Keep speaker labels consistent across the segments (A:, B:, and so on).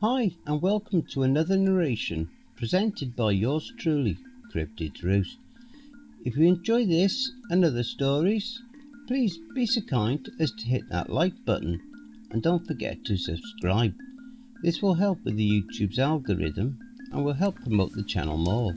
A: Hi and welcome to another narration presented by yours truly, Cryptids Roost. If you enjoy this and other stories, please be so kind as to hit that like button and don't forget to subscribe. This will help with the YouTube's algorithm and will help promote the channel more.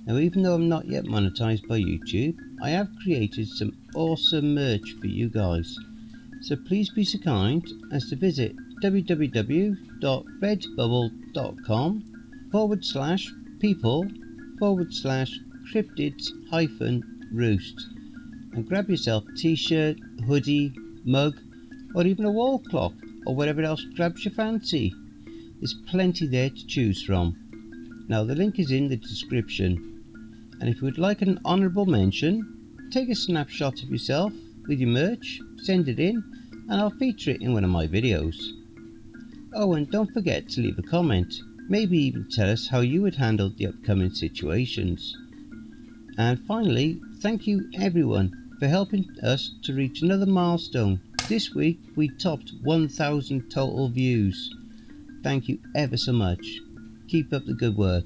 A: Now, even though I'm not yet monetized by YouTube, I have created some awesome merch for you guys. So please be so kind as to visit www.redbubble.com/people/cryptids-roost and grab yourself a t-shirt, hoodie, mug or even a wall clock or whatever else grabs your fancy. There's plenty there to choose from. Now the link is in the description, and if you would like an honourable mention, take a snapshot of yourself with your merch, send it in and I'll feature it in one of my videos. Oh, and don't forget to leave a comment, maybe even tell us how you would handle the upcoming situations. And finally, thank you everyone for helping us to reach another milestone. This week we topped 1,000 total views. Thank you ever so much. Keep up the good work.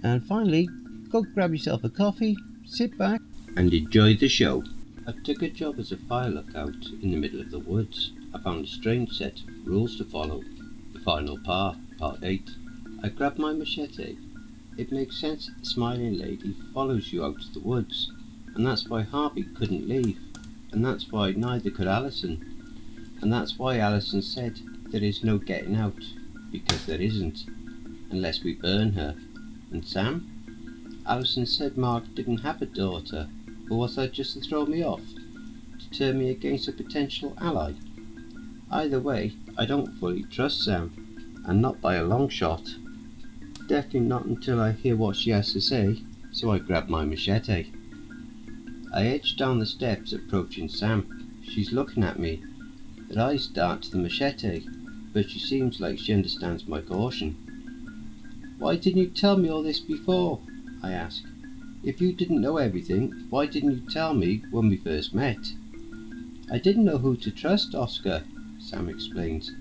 A: And finally, go grab yourself a coffee, sit back and enjoy the show. I took a job as a fire lookout in the middle of the woods. I found a strange set of rules to follow. The final part 8. I grabbed my machete. It makes sense that the smiling lady follows you out to the woods, and that's why Harvey couldn't leave, and that's why neither could Alison, and that's why Alison said there is no getting out, because there isn't, unless we burn her. And Sam? Alison said Mark didn't have a daughter, or was that just to throw me off, to turn me against a potential ally? Either way, I don't fully trust Sam, and not by a long shot. Definitely not until I hear what she has to say, so I grab my machete. I edge down the steps approaching Sam. She's looking at me. Her eyes dart to the machete, but she seems like she understands my caution. Why didn't you tell me all this before? I ask. If you didn't know everything, why didn't you tell me when we first met? I didn't know who to trust, Oscar, Sam explains.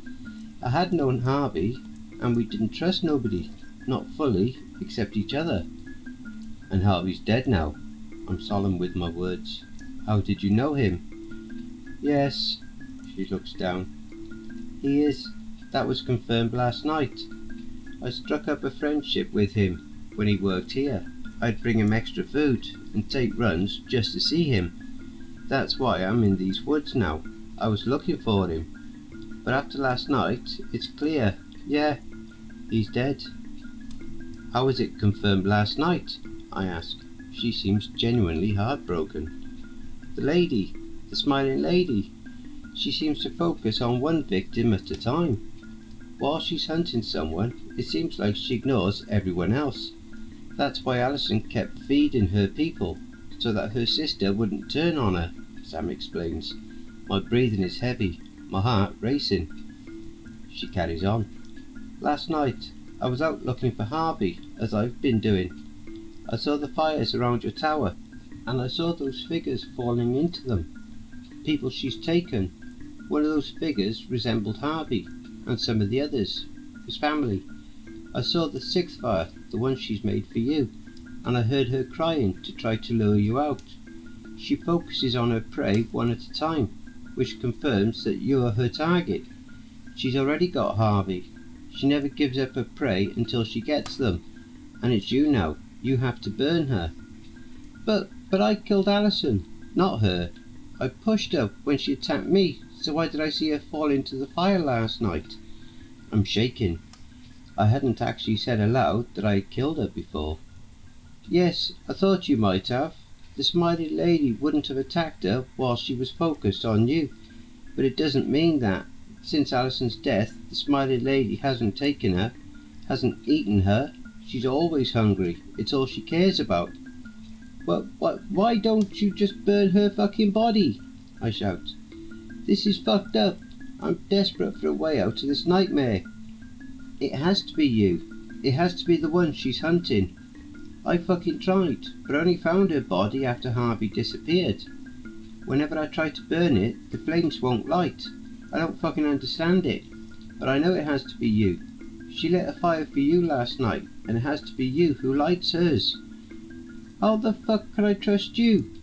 A: I had known Harvey, and we didn't trust nobody, not fully, except each other. And Harvey's dead now. I'm solemn with my words. How did you know him? Yes, she looks down. He is. That was confirmed last night. I struck up a friendship with him when he worked here. I'd bring him extra food and take runs just to see him. That's why I'm in these woods now. I was looking for him. But after last night, it's clear. Yeah, he's dead. How was it confirmed last night? I ask. She seems genuinely heartbroken. The lady, the smiling lady, she seems to focus on one victim at a time. While she's hunting someone, it seems like she ignores everyone else. That's why Alison kept feeding her people, so that her sister wouldn't turn on her, Sam explains. My breathing is heavy, my heart racing. She carries on. Last night, I was out looking for Harvey, as I've been doing. I saw the fires around your tower, and I saw those figures falling into them. People she's taken. One of those figures resembled Harvey, and some of the others, his family. I saw the 6th fire, the one she's made for you, and I heard her crying to try to lure you out. She focuses on her prey one at a time, which confirms that you are her target. She's already got Harvey. She never gives up her prey until she gets them, and it's you now. You have to burn her. But I killed Alison, not her. I pushed her when she attacked me, so why did I see her fall into the fire last night? I'm shaking. I hadn't actually said aloud that I had killed her before. Yes, I thought you might have. The smiling lady wouldn't have attacked her while she was focused on you. But it doesn't mean that. Since Alison's death, the smiling lady hasn't taken her, hasn't eaten her. She's always hungry. It's all she cares about. Why don't you just burn her fucking body? I shout. This is fucked up. I'm desperate for a way out of this nightmare. It has to be you. It has to be the one she's hunting. I fucking tried, but only found her body after Harvey disappeared. Whenever I try to burn it, the flames won't light. I don't fucking understand it, but I know it has to be you. She lit a fire for you last night, and it has to be you who lights hers. How the fuck could I trust you?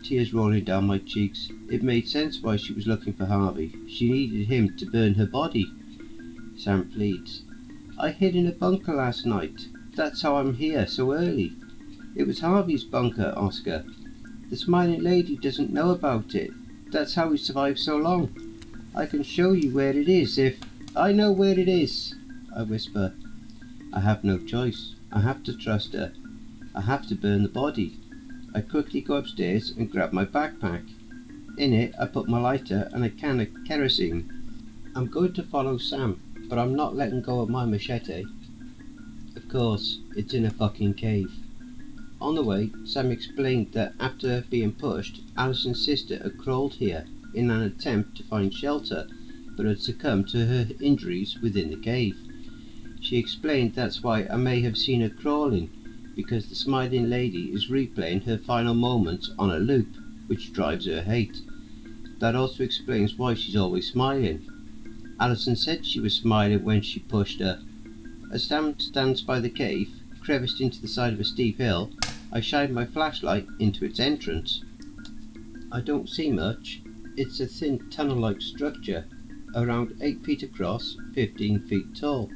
A: Tears rolling down my cheeks. It made sense why she was looking for Harvey. She needed him to burn her body. Sam pleads. I hid in a bunker last night. That's how I'm here so early. It was Harvey's bunker, Oscar. The smiling lady doesn't know about it. That's how he survived so long. I can show you where it is if... I know where it is, I whisper. I have no choice. I have to trust her. I have to burn the body. I quickly go upstairs and grab my backpack. In it I put my lighter and a can of kerosene. I'm going to follow Sam, but I'm not letting go of my machete. Of course, it's in a fucking cave. On the way, Sam explained that after being pushed, Alison's sister had crawled here in an attempt to find shelter, but had succumbed to her injuries within the cave. She explained that's why I may have seen her crawling, because the smiling lady is replaying her final moments on a loop, which drives her hate. That also explains why she's always smiling. Alison said she was smiling when she pushed her. As Sam stands by the cave, creviced into the side of a steep hill, I shine my flashlight into its entrance. I don't see much. It's a thin tunnel-like structure, around 8 feet across, 15 feet tall.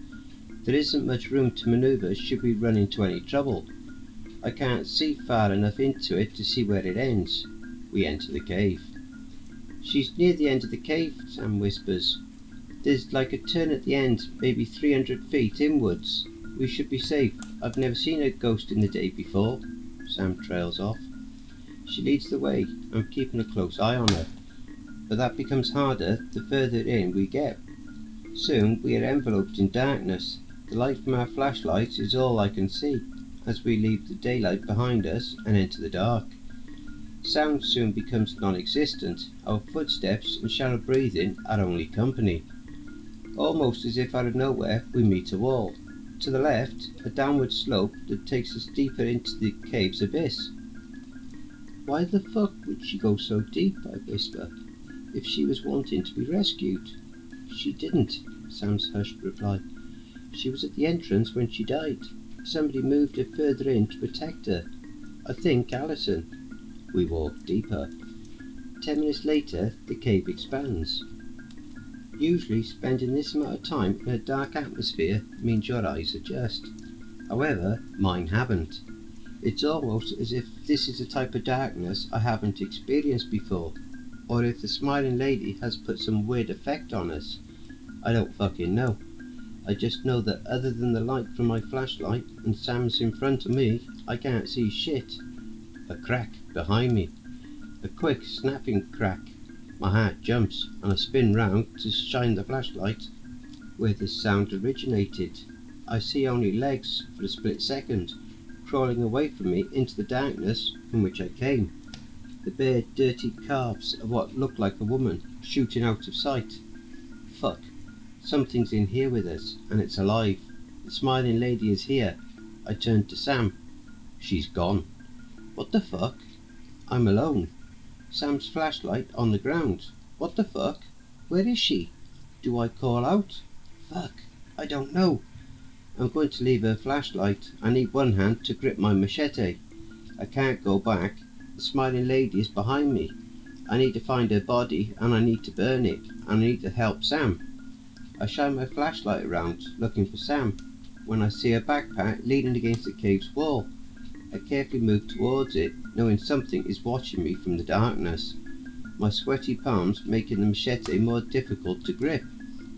A: There isn't much room to manoeuvre should we run into any trouble. I can't see far enough into it to see where it ends. We enter the cave. She's near the end of the cave, Sam whispers. There's like a turn at the end, maybe 300 feet inwards. We should be safe. I've never seen a ghost in the day before. Sam trails off. She leads the way. I'm keeping a close eye on her. But that becomes harder the further in we get. Soon we are enveloped in darkness. The light from our flashlights is all I can see, as we leave the daylight behind us and enter the dark. Sound soon becomes non-existent. Our footsteps and shallow breathing are only company. Almost as if out of nowhere we meet a wall. To the left, a downward slope that takes us deeper into the cave's abyss. Why the fuck would she go so deep, I whisper, if she was wanting to be rescued? She didn't, Sam's hushed reply. She was at the entrance when she died. Somebody moved her further in to protect her. I think Alison. We walk deeper. 10 minutes later, the cave expands. Usually spending this amount of time in a dark atmosphere means your eyes adjust. However, mine haven't. It's almost as if this is a type of darkness I haven't experienced before, or if the smiling lady has put some weird effect on us. I don't fucking know. I just know that other than the light from my flashlight and Sam's in front of me, I can't see shit. A crack behind me. A quick snapping crack. My heart jumps and I spin round to shine the flashlight where the sound originated. I see only legs for a split second, crawling away from me into the darkness from which I came. The bare, dirty calves of what looked like a woman shooting out of sight. Fuck. Something's in here with us, and it's alive. The smiling lady is here. I turn to Sam. She's gone. What the fuck? I'm alone. Sam's flashlight on the ground. What the fuck? Where is she? Do I call out? Fuck. I don't know. I'm going to leave her flashlight. I need one hand to grip my machete. I can't go back. The smiling lady is behind me. I need to find her body, and I need to burn it. I need to help Sam. I shine my flashlight around, looking for Sam, when I see a backpack leaning against the cave's wall. I carefully move towards it, knowing something is watching me from the darkness. My sweaty palms making the machete more difficult to grip.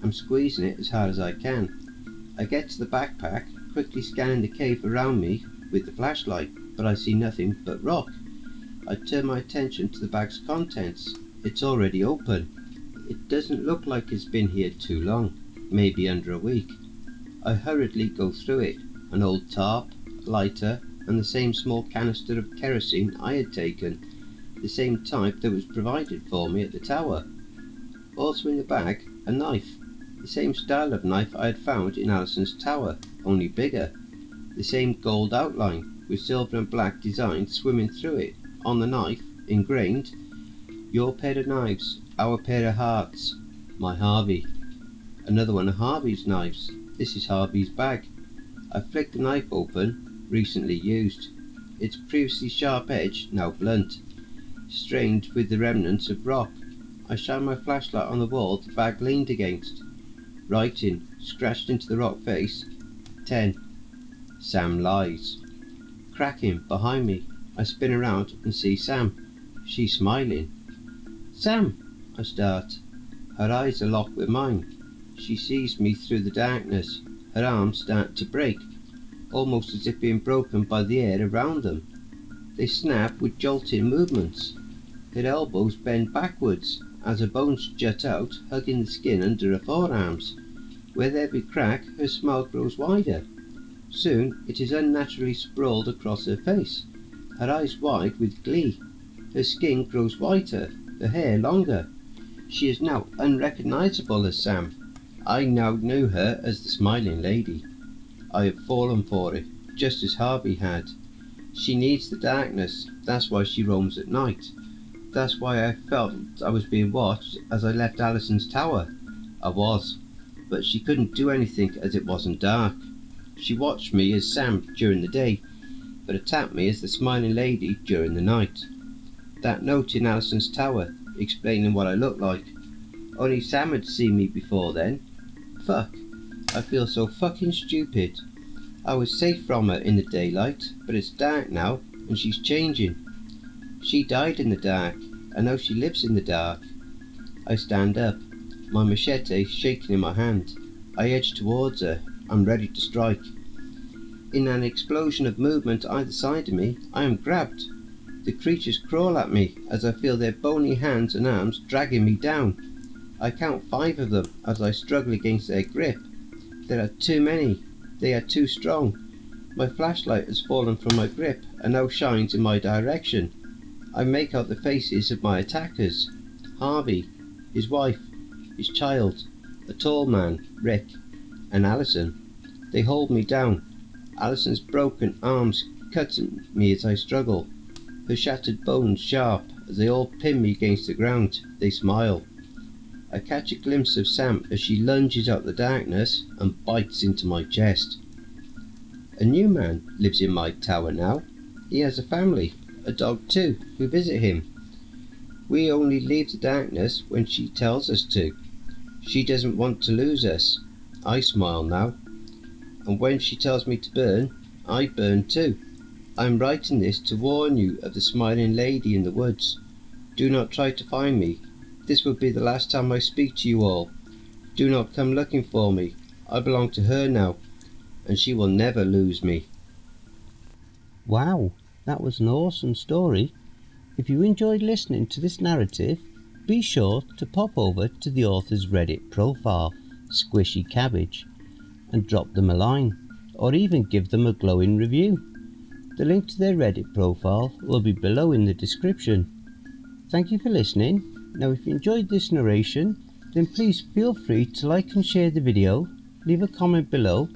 A: I'm squeezing it as hard as I can. I get to the backpack, quickly scanning the cave around me with the flashlight, but I see nothing but rock. I turn my attention to the bag's contents. It's already open. It doesn't look like it's been here too long, maybe under a week. I hurriedly go through it, an old tarp, lighter, and the same small canister of kerosene I had taken, the same type that was provided for me at the tower. Also in the bag, a knife, the same style of knife I had found in Alison's tower, only bigger. The same gold outline, with silver and black designs swimming through it. On the knife, ingrained, "Your pair of knives, our pair of hearts, my Harvey." Another one of Harvey's knives, This is Harvey's bag. I flicked the knife open, recently used. Its previously sharp edge, now blunt, strained with the remnants of rock. I shine my flashlight on the wall the bag leaned against. Writing, scratched into the rock face, 10. Sam lies. Cracking behind me. I spin around and see Sam. She's smiling. Sam, I start. Her eyes are locked with mine. She sees me through the darkness. Her arms start to break, almost as if being broken by the air around them. They snap with jolting movements. Her elbows bend backwards as her bones jut out, hugging the skin under her forearms. With every crack, her smile grows wider. Soon it is unnaturally sprawled across her face, her eyes wide with glee. Her skin grows whiter, her hair longer. She is now unrecognizable as Sam. I now knew her as the smiling lady. I have fallen for it, just as Harvey had. She needs the darkness, that's why she roams at night. That's why I felt I was being watched as I left Alison's tower. I was, but she couldn't do anything as it wasn't dark. She watched me as Sam during the day, but attacked me as the smiling lady during the night. That note in Alison's tower, explaining what I looked like. Only Sam had seen me before then. Fuck, I feel so fucking stupid. I was safe from her in the daylight, but it's dark now, and she's changing. She died in the dark, and now she lives in the dark. I stand up, my machete shaking in my hand. I edge towards her, I'm ready to strike. In an explosion of movement either side of me, I am grabbed. The creatures crawl at me as I feel their bony hands and arms dragging me down. I count 5 of them as I struggle against their grip. There are too many. They are too strong. My flashlight has fallen from my grip and now shines in my direction. I make out the faces of my attackers. Harvey, his wife, his child, a tall man, Rick, and Alison. They hold me down. Alison's broken arms cut at me as I struggle. Her shattered bones sharp as they all pin me against the ground. They smile. I catch a glimpse of Sam as she lunges out the darkness and bites into my chest. A new man lives in my tower now. He has a family, a dog too, who visit him. We only leave the darkness when she tells us to. She doesn't want to lose us. I smile now. And when she tells me to burn, I burn too. I'm writing this to warn you of the smiling lady in the woods. Do not try to find me. This will be the last time I speak to you all. Do not come looking for me. I belong to her now, and she will never lose me. Wow, that was an awesome story. If you enjoyed listening to this narrative, be sure to pop over to the author's Reddit profile, SquishyCabbage, and drop them a line, or even give them a glowing review. The link to their Reddit profile will be below in the description. Thank you for listening. Now if you enjoyed this narration, then please feel free to like and share the video, leave a comment below,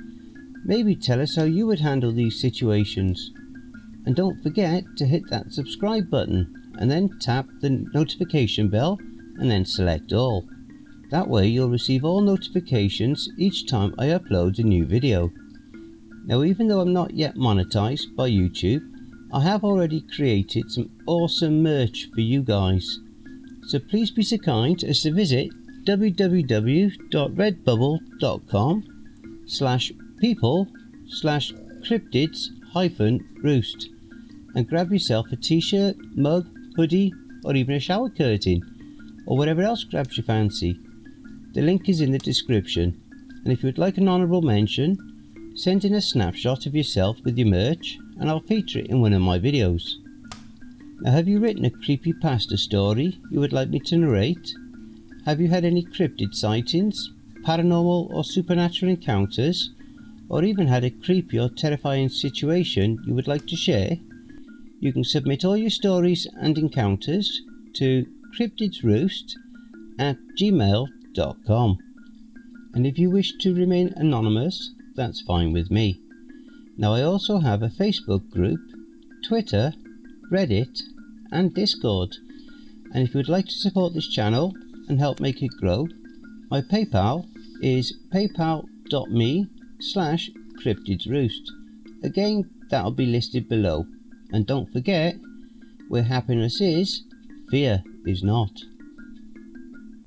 A: maybe tell us how you would handle these situations. And don't forget to hit that subscribe button and then tap the notification bell and then select all. That way you'll receive all notifications each time I upload a new video. Now even though I'm not yet monetized by YouTube, I have already created some awesome merch for you guys. So please be so kind as to visit www.redbubble.com/people/cryptids-roost and grab yourself a t-shirt, mug, hoodie, or even a shower curtain, or whatever else grabs your fancy. The link is in the description, and if you would like an honourable mention, send in a snapshot of yourself with your merch and I'll feature it in one of my videos. Now, have you written a creepypasta story you would like me to narrate? Have you had any cryptid sightings, paranormal or supernatural encounters, or even had a creepy or terrifying situation you would like to share? You can submit all your stories and encounters to cryptidsroost@gmail.com. And if you wish to remain anonymous, that's fine with me. Now I also have a Facebook group, Twitter, Reddit and Discord, and if you would like to support this channel and help make it grow, my PayPal is paypal.me/SquishyCabbage. patreon.me/Cryptids Roost. Again, that'll be listed below. And don't forget, where happiness is, fear is not.